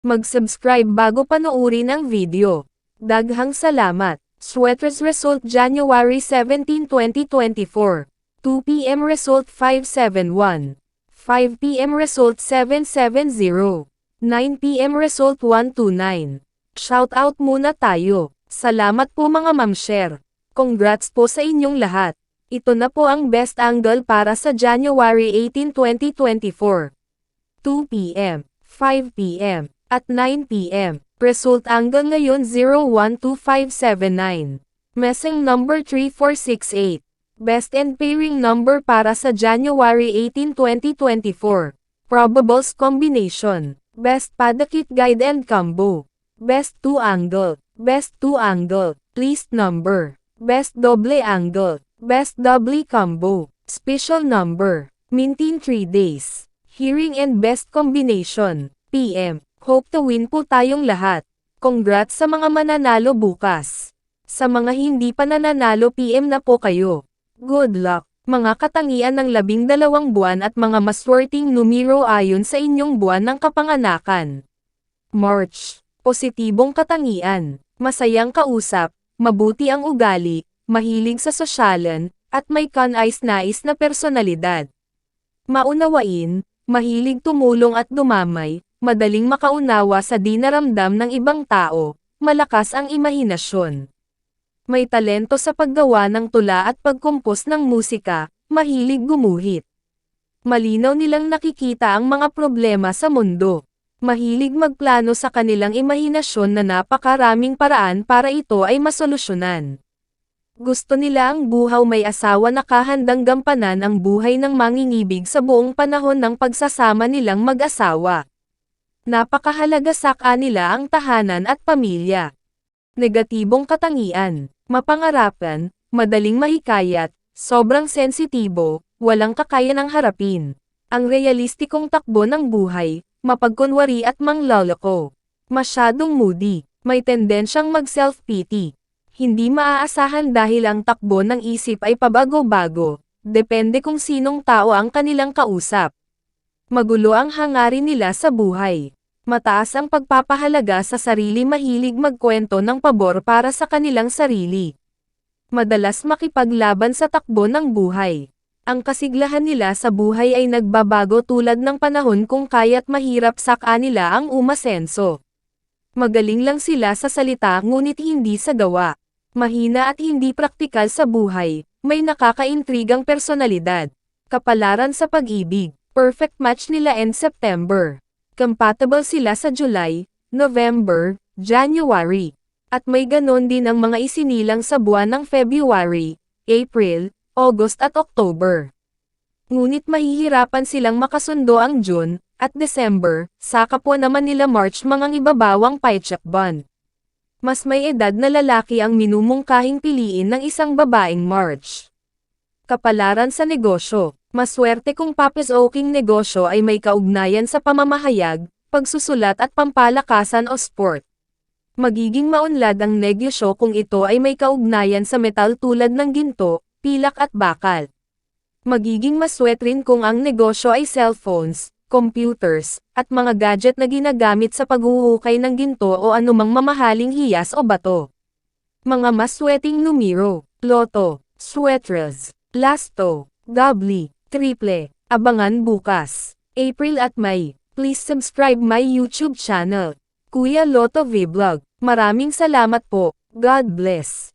Mag-subscribe bago panoorin ang video. Daghang salamat. Sweaters result January 17, 2024. 2 p.m. result 571. 5 p.m. result 770. 9 p.m. result 129. Shoutout muna tayo. Salamat po mga ma'am-share. Congrats po sa inyong lahat. Ito na po ang best angle para sa January 18, 2024. 2 p.m., 5 p.m., at 9 p.m. Result angle ngayon 012579. Messing number 3468. Best and pairing number para sa January 18, 2024. Probables combination. Best padakit guide and combo. Best 2 angle. Best 2 angle. Least number. Best double angle. Best double combo. Special number. Mintin 3 days. Hearing and best combination. PM. Hope to win po tayong lahat. Congrats sa mga mananalo bukas. Sa mga hindi pa nananalo PM na po kayo. Good luck. Mga katangian ng 12 buwan at mga maswerteng numero ayon sa inyong buwan ng kapanganakan. March. Positibong katangian. Masayang kausap, mabuti ang ugali, mahilig sa sosyalan, at may kanais-nais na personalidad. Maunawain, mahilig tumulong at dumamay, madaling makaunawa sa dinaramdam ng ibang tao, malakas ang imahinasyon. May talento sa paggawa ng tula at pagkumpos ng musika, mahilig gumuhit. Malinaw nilang nakikita ang mga problema sa mundo. Mahilig magplano sa kanilang imahinasyon na napakaraming paraan para ito ay masolusyonan. Gusto nila ang buhaw may asawa na kahandang gampanan ang buhay ng mangingibig sa buong panahon ng pagsasama nilang mag-asawa. Napakahalaga sa kanila ang tahanan at pamilya. Negatibong katangian, mapangarapan, madaling mahikayat, sobrang sensitibo, walang kakayanang harapin. Ang realistikong takbo ng buhay, mapagkunwari at manglaloko. Masyadong moody, may tendensyang mag-self-pity. Hindi maaasahan dahil ang takbo ng isip ay pabago-bago, depende kung sinong tao ang kanilang kausap. Magulo ang hangarin nila sa buhay. Mataas ang pagpapahalaga sa sarili, mahilig magkwento ng pabor para sa kanilang sarili. Madalas makipaglaban sa takbo ng buhay. Ang kasiglahan nila sa buhay ay nagbabago tulad ng panahon kung kaya't mahirap sa kanila ang umasenso. Magaling lang sila sa salita ngunit hindi sa gawa. Mahina at hindi praktikal sa buhay, may nakakaintrigang personalidad. Kapalaran sa pag-ibig. Perfect match nila end September. Compatible sila sa July, November, January. At may ganon din ang mga isinilang sa buwan ng February, April, August at October. Ngunit mahihirapan silang makasundo ang June at December, sa kapwa naman nila March mga ibabawang paitsakban. Mas may edad na lalaki ang minumungkahing piliin ng isang babaeng March. Kapalaran sa negosyo. Maswerte kung papisoking negosyo ay may kaugnayan sa pamamahayag, pagsusulat at pampalakasan o sport. Magiging maunlad ang negosyo kung ito ay may kaugnayan sa metal tulad ng ginto, pilak at bakal. Magiging maswerte rin kung ang negosyo ay cellphones, computers, at mga gadget na ginagamit sa paghuhukay ng ginto o anumang mamahaling hiyas o bato. Mga maswerteng numero, loto, sweaters, lasto, doubly, triple, abangan bukas, April at May. Please subscribe my YouTube channel, Kuya Lotto Vlog. Maraming salamat po. God bless.